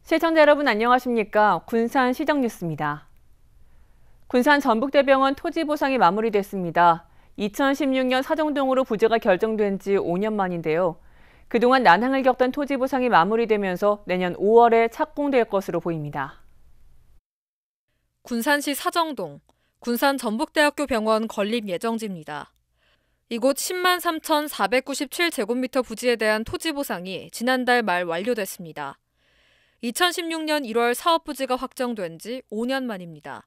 시청자 여러분 안녕하십니까? 군산 시정뉴스입니다. 군산 전북대병원 토지 보상이 마무리됐습니다. 2016년 사정동으로 부재가 결정된 지 5년 만인데요. 그동안 난항을 겪던 토지 보상이 마무리되면서 내년 5월에 착공될 것으로 보입니다. 군산시 사정동, 군산 전북대학교 병원 건립 예정지입니다. 이곳 10만 3,497제곱미터 부지에 대한 토지 보상이 지난달 말 완료됐습니다. 2016년 1월 사업 부지가 확정된 지 5년 만입니다.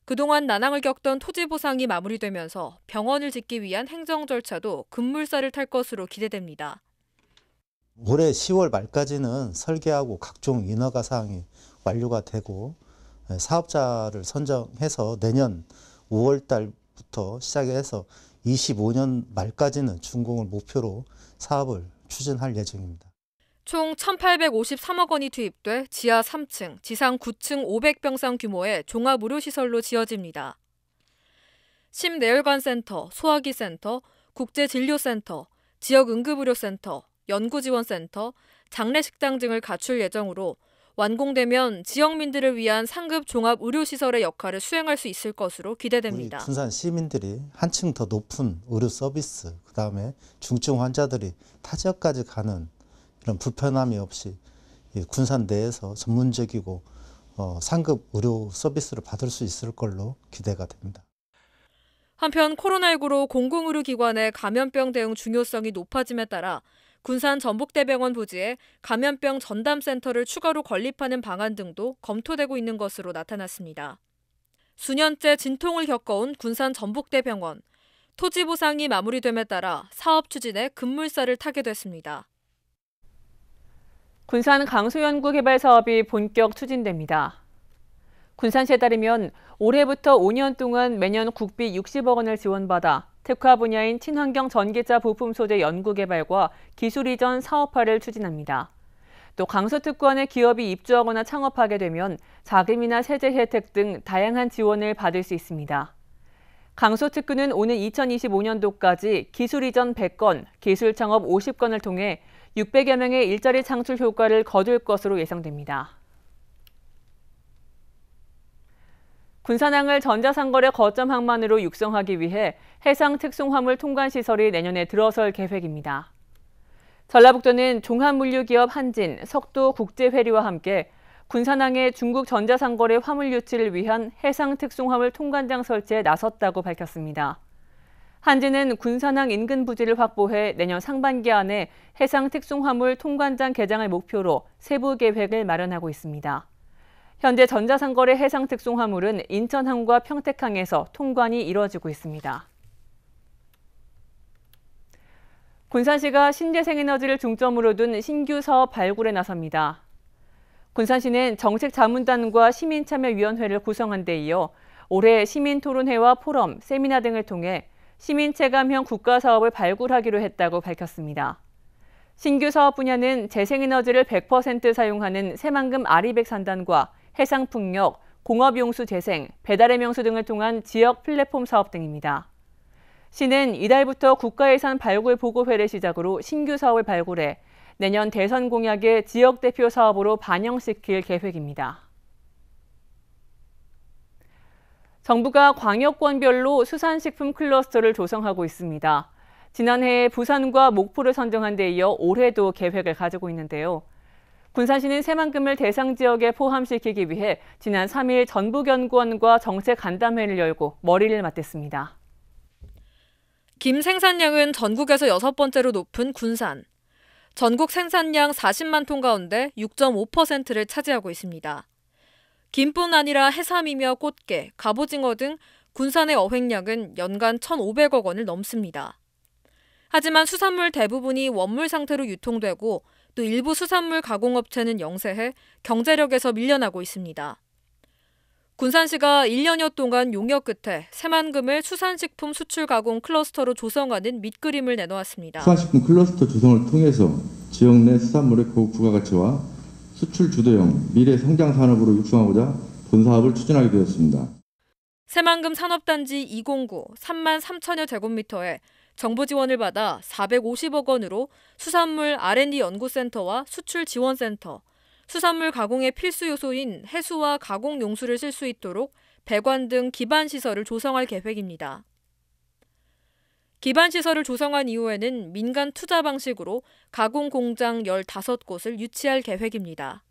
그동안 난항을 겪던 토지 보상이 마무리되면서 병원을 짓기 위한 행정 절차도 급물살을 탈 것으로 기대됩니다. 올해 10월 말까지는 설계하고 각종 인허가 사항이 완료가 되고 사업자를 선정해서 내년 5월 달부터 시작해서 25년 말까지는 준공을 목표로 사업을 추진할 예정입니다. 총 1,853억 원이 투입돼 지하 3층, 지상 9층 500병상 규모의 종합의료시설로 지어집니다. 심내혈관센터, 소화기센터, 국제진료센터, 지역응급의료센터, 연구지원센터, 장례식장 등을 갖출 예정으로 완공되면 지역민들을 위한 상급 종합의료시설의 역할을 수행할 수 있을 것으로 기대됩니다. 우리 군산 시민들이 한층 더 높은 의료 서비스, 그다음에 중증 환자들이 타 지역까지 가는 이런 불편함이 없이 군산 내에서 전문적이고 상급 의료 서비스를 받을 수 있을 걸로 기대가 됩니다. 한편 코로나19로 공공의료기관의 감염병 대응 중요성이 높아짐에 따라 군산 전북대병원 부지에 감염병 전담센터를 추가로 건립하는 방안 등도 검토되고 있는 것으로 나타났습니다. 수년째 진통을 겪어온 군산 전북대병원. 토지 보상이 마무리됨에 따라 사업 추진에 급물살을 타게 됐습니다. 군산 강소연구 개발 사업이 본격 추진됩니다. 군산시에 따르면 올해부터 5년 동안 매년 국비 60억 원을 지원받아 특화 분야인 친환경 전기차 부품 소재 연구 개발과 기술 이전 사업화를 추진합니다. 또 강소특구원에 기업이 입주하거나 창업하게 되면 자금이나 세제 혜택 등 다양한 지원을 받을 수 있습니다. 강소특구는 오는 2025년도까지 기술 이전 100건, 기술 창업 50건을 통해 600여 명의 일자리 창출 효과를 거둘 것으로 예상됩니다. 군산항을 전자상거래 거점 항만으로 육성하기 위해 해상특송화물 통관시설이 내년에 들어설 계획입니다. 전라북도는 종합물류기업 한진, 석도국제회리와 함께 군산항에 중국 전자상거래 화물 유치를 위한 해상특송화물 통관장 설치에 나섰다고 밝혔습니다. 한진은 군산항 인근 부지를 확보해 내년 상반기 안에 해상특송화물 통관장 개장을 목표로 세부 계획을 마련하고 있습니다. 현재 전자상거래 해상특송화물은 인천항과 평택항에서 통관이 이루어지고 있습니다. 군산시가 신재생에너지를 중점으로 둔 신규 사업 발굴에 나섭니다. 군산시는 정책자문단과 시민참여위원회를 구성한 데 이어 올해 시민토론회와 포럼, 세미나 등을 통해 시민체감형 국가사업을 발굴하기로 했다고 밝혔습니다. 신규 사업 분야는 재생에너지를 100% 사용하는 새만금 아리백 산단과 해상풍력, 공업용수 재생, 배달의 명수 등을 통한 지역 플랫폼 사업 등입니다. 시는 이달부터 국가예산 발굴 보고회를 시작으로 신규 사업을 발굴해 내년 대선 공약의 지역 대표 사업으로 반영시킬 계획입니다. 정부가 광역권별로 수산식품 클러스터를 조성하고 있습니다. 지난해 부산과 목포를 선정한 데 이어 올해도 계획을 가지고 있는데요. 군산시는 새만금을 대상 지역에 포함시키기 위해 지난 3일 전북연구원과 정책 간담회를 열고 머리를 맞댔습니다. 김 생산량은 전국에서 6번째로 높은 군산. 전국 생산량 40만 톤 가운데 6.5%를 차지하고 있습니다. 김뿐 아니라 해삼이며 꽃게, 갑오징어 등 군산의 어획량은 연간 1,500억 원을 넘습니다. 하지만 수산물 대부분이 원물 상태로 유통되고 또 일부 수산물 가공업체는 영세해 경제력에서 밀려나고 있습니다. 군산시가 1년여 동안 용역 끝에 새만금을 수산식품 수출 가공 클러스터로 조성하는 밑그림을 내놓았습니다. 수산식품 클러스터 조성을 통해서 지역 내 수산물의 고급 부가가치와 수출 주도형 미래 성장 산업으로 육성하고자 본 사업을 추진하게 되었습니다. 새만금 산업단지 209 3만 3천여 제곱미터에 정부 지원을 받아 450억 원으로 수산물 R&D 연구센터와 수출 지원센터, 수산물 가공의 필수 요소인 해수와 가공 용수를 쓸 수 있도록 배관 등 기반 시설을 조성할 계획입니다. 기반 시설을 조성한 이후에는 민간 투자 방식으로 가공 공장 15곳을 유치할 계획입니다.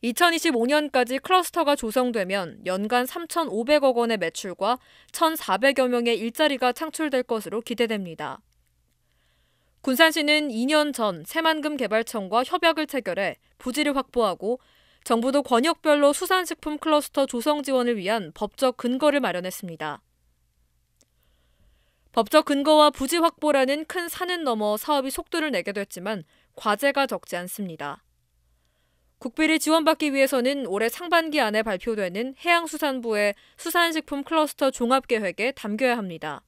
2025년까지 클러스터가 조성되면 연간 3,500억 원의 매출과 1,400여 명의 일자리가 창출될 것으로 기대됩니다. 군산시는 2년 전 새만금 개발청과 협약을 체결해 부지를 확보하고 정부도 권역별로 수산식품 클러스터 조성 지원을 위한 법적 근거를 마련했습니다. 법적 근거와 부지 확보라는 큰 산은 넘어 사업이 속도를 내게 됐지만 과제가 적지 않습니다. 국비를 지원받기 위해서는 올해 상반기 안에 발표되는 해양수산부의 수산식품 클러스터 종합계획에 담겨야 합니다.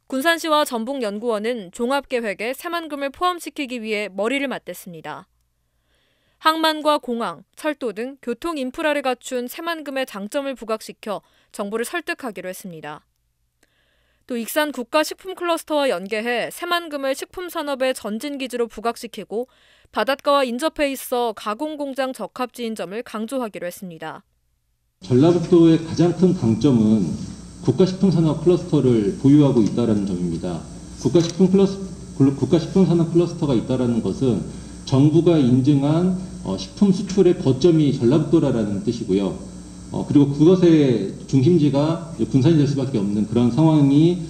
군산시와 전북연구원은 종합계획에 새만금을 포함시키기 위해 머리를 맞댔습니다. 항만과 공항, 철도 등 교통 인프라를 갖춘 새만금의 장점을 부각시켜 정부를 설득하기로 했습니다. 또 익산 국가식품클러스터와 연계해 새만금을 식품산업의 전진기지로 부각시키고 바닷가와 인접해 있어 가공공장 적합지인 점을 강조하기로 했습니다. 전라북도의 가장 큰 강점은 국가식품산업 클러스터를 보유하고 있다는 점입니다. 국가식품산업 클러스터가 있다는 것은 정부가 인증한 식품 수출의 거점이 전라북도라는 뜻이고요. 그리고 그것의 중심지가 군산이 될 수밖에 없는 그런 상황이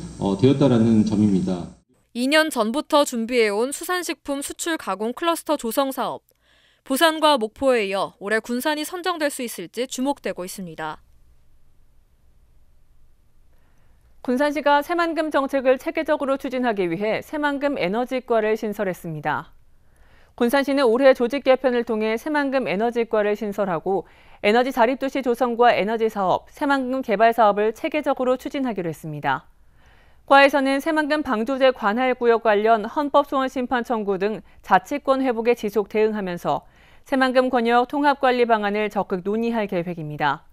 되었다라는 점입니다. 2년 전부터 준비해온 수산식품 수출 가공 클러스터 조성 사업. 부산과 목포에 이어 올해 군산이 선정될 수 있을지 주목되고 있습니다. 군산시가 새만금 정책을 체계적으로 추진하기 위해 새만금 에너지과를 신설했습니다. 군산시는 올해 조직 개편을 통해 새만금 에너지과를 신설하고 에너지 자립도시 조성과 에너지 사업, 새만금 개발 사업을 체계적으로 추진하기로 했습니다. 과에서는 새만금 방조제 관할 구역 관련 헌법소원 심판 청구 등 자치권 회복에 지속 대응하면서 새만금 권역 통합관리 방안을 적극 논의할 계획입니다.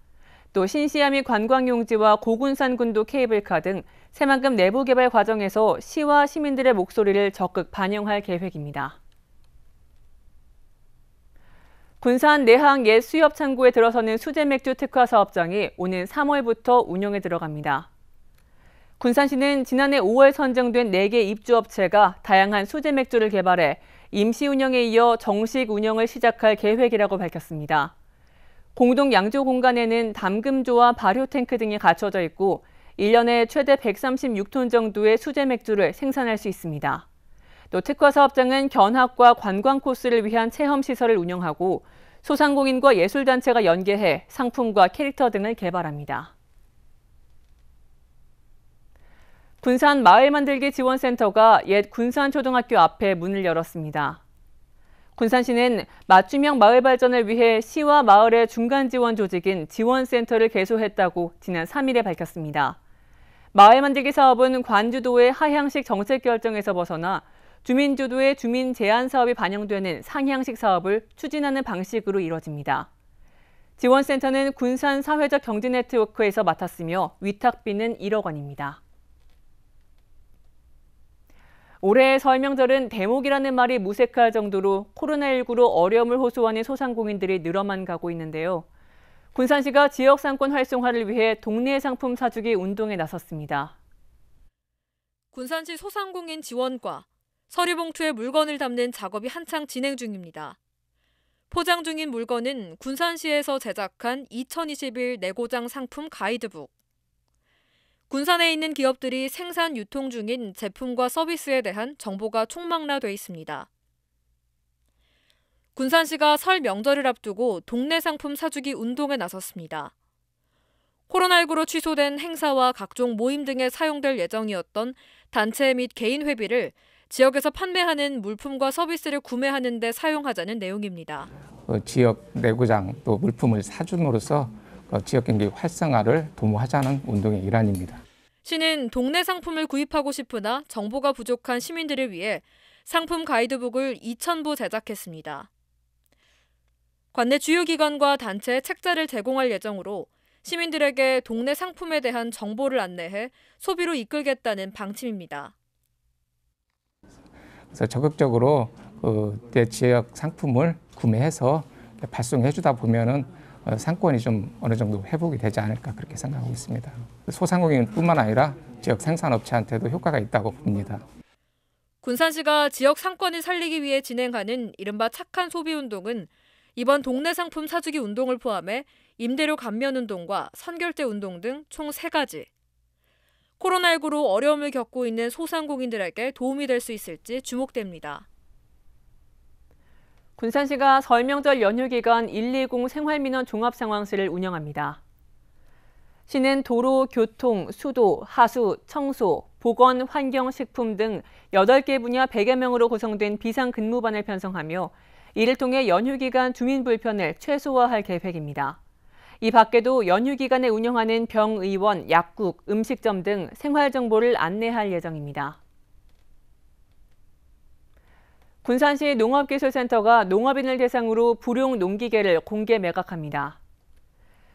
또 신시야 및 관광용지와 고군산 군도 케이블카 등 새만금 내부 개발 과정에서 시와 시민들의 목소리를 적극 반영할 계획입니다. 군산 내항 옛 수협 창고에 들어서는 수제 맥주 특화 사업장이 오는 3월부터 운영에 들어갑니다. 군산시는 지난해 5월 선정된 4개 입주업체가 다양한 수제 맥주를 개발해 임시 운영에 이어 정식 운영을 시작할 계획이라고 밝혔습니다. 공동 양조 공간에는 담금조와 발효 탱크 등이 갖춰져 있고 1년에 최대 136톤 정도의 수제 맥주를 생산할 수 있습니다. 또 특화 사업장은 견학과 관광 코스를 위한 체험 시설을 운영하고 소상공인과 예술단체가 연계해 상품과 캐릭터 등을 개발합니다. 군산 마을만들기 지원센터가 옛 군산초등학교 앞에 문을 열었습니다. 군산시는 맞춤형 마을 발전을 위해 시와 마을의 중간 지원 조직인 지원센터를 개소했다고 지난 3일에 밝혔습니다. 마을 만들기 사업은 관주도의 하향식 정책 결정에서 벗어나 주민주도의 주민 제안 사업이 반영되는 상향식 사업을 추진하는 방식으로 이뤄집니다. 지원센터는 군산 사회적 경제 네트워크에서 맡았으며 위탁비는 1억 원입니다. 올해의 설 명절은 대목이라는 말이 무색할 정도로 코로나19로 어려움을 호소하는 소상공인들이 늘어만 가고 있는데요. 군산시가 지역 상권 활성화를 위해 동네 상품 사주기 운동에 나섰습니다. 군산시 소상공인 지원과 서류봉투에 물건을 담는 작업이 한창 진행 중입니다. 포장 중인 물건은 군산시에서 제작한 2021 내고장 상품 가이드북. 군산에 있는 기업들이 생산 유통 중인 제품과 서비스에 대한 정보가 총망라돼 있습니다. 군산시가 설 명절을 앞두고 동네 상품 사주기 운동에 나섰습니다. 코로나19로 취소된 행사와 각종 모임 등에 사용될 예정이었던 단체 및 개인 회비를 지역에서 판매하는 물품과 서비스를 구매하는 데 사용하자는 내용입니다. 지역 내구장 또 물품을 사줌으로써 지역 경제 활성화를 도모하자는 운동의 일환입니다. 시는 동네 상품을 구입하고 싶으나 정보가 부족한 시민들을 위해 상품 가이드북을 2,000부 제작했습니다. 관내 주요 기관과 단체에 책자를 제공할 예정으로 시민들에게 동네 상품에 대한 정보를 안내해 소비로 이끌겠다는 방침입니다. 그래서 적극적으로 내 지역 상품을 구매해서 발송해 주다 보면은 상권이 좀 어느 정도 회복이 되지 않을까 그렇게 생각하고 있습니다. 소상공인뿐만 아니라 지역 생산업체한테도 효과가 있다고 봅니다. 군산시가 지역 상권을 살리기 위해 진행하는 이른바 착한 소비 운동은 이번 동네 상품 사주기 운동을 포함해 임대료 감면 운동과 선결제 운동 등 총 3가지. 코로나19로 어려움을 겪고 있는 소상공인들에게 도움이 될 수 있을지 주목됩니다. 군산시가 설 명절 연휴 기간 120 생활민원 종합상황실을 운영합니다. 시는 도로, 교통, 수도, 하수, 청소, 보건, 환경, 식품 등 8개 분야 100여 명으로 구성된 비상근무반을 편성하며 이를 통해 연휴 기간 주민 불편을 최소화할 계획입니다. 이 밖에도 연휴 기간에 운영하는 병의원, 약국, 음식점 등 생활 정보를 안내할 예정입니다. 군산시 농업기술센터가 농업인을 대상으로 불용 농기계를 공개 매각합니다.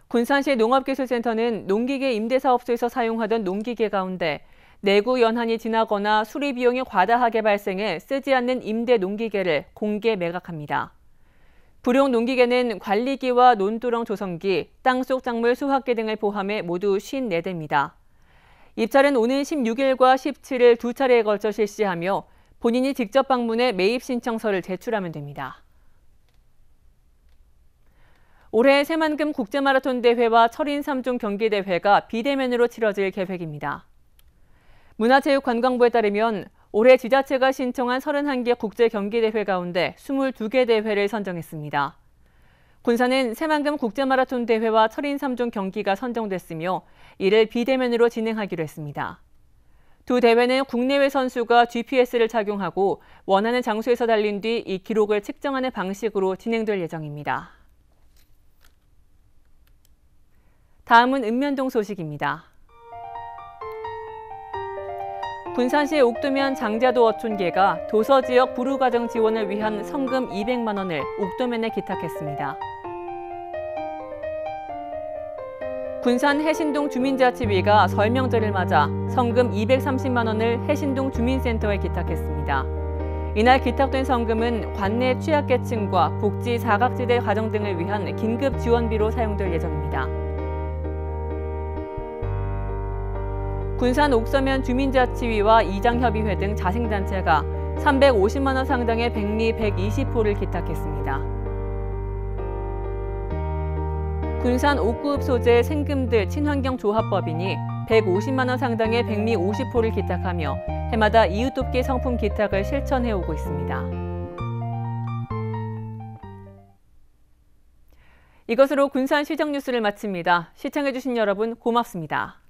군산시 농업기술센터는 농기계 임대사업소에서 사용하던 농기계 가운데 내구 연한이 지나거나 수리 비용이 과다하게 발생해 쓰지 않는 임대 농기계를 공개 매각합니다. 불용 농기계는 관리기와 논두렁 조성기, 땅속 작물 수확기 등을 포함해 모두 54대입니다. 입찰은 오는 16일과 17일 2차례에 걸쳐 실시하며 본인이 직접 방문해 매입 신청서를 제출하면 됩니다. 올해 새만금 국제마라톤 대회와 철인 3종 경기대회가 비대면으로 치러질 계획입니다. 문화체육관광부에 따르면 올해 지자체가 신청한 31개 국제경기대회 가운데 22개 대회를 선정했습니다. 군산은 새만금 국제마라톤 대회와 철인 3종 경기가 선정됐으며 이를 비대면으로 진행하기로 했습니다. 두 대회는 국내외 선수가 GPS를 착용하고 원하는 장소에서 달린 뒤 이 기록을 측정하는 방식으로 진행될 예정입니다. 다음은 읍면동 소식입니다. 군산시 옥도면 장자도 어촌계가 도서 지역 부루과정 지원을 위한 성금 200만 원을 옥도면에 기탁했습니다. 군산 해신동 주민자치위가 설 명절을 맞아 성금 230만 원을 해신동 주민센터에 기탁했습니다. 이날 기탁된 성금은 관내 취약계층과 복지 사각지대 가정 등을 위한 긴급 지원비로 사용될 예정입니다. 군산 옥서면 주민자치위와 이장협의회 등 자생단체가 350만 원 상당의 백미 120호를 기탁했습니다. 군산 옥구읍 소재 생금들 친환경조합법인이 150만 원 상당의 백미 50호를 기탁하며 해마다 이웃돕기 성품 기탁을 실천해오고 있습니다. 이것으로 군산 시정 뉴스를 마칩니다. 시청해주신 여러분 고맙습니다.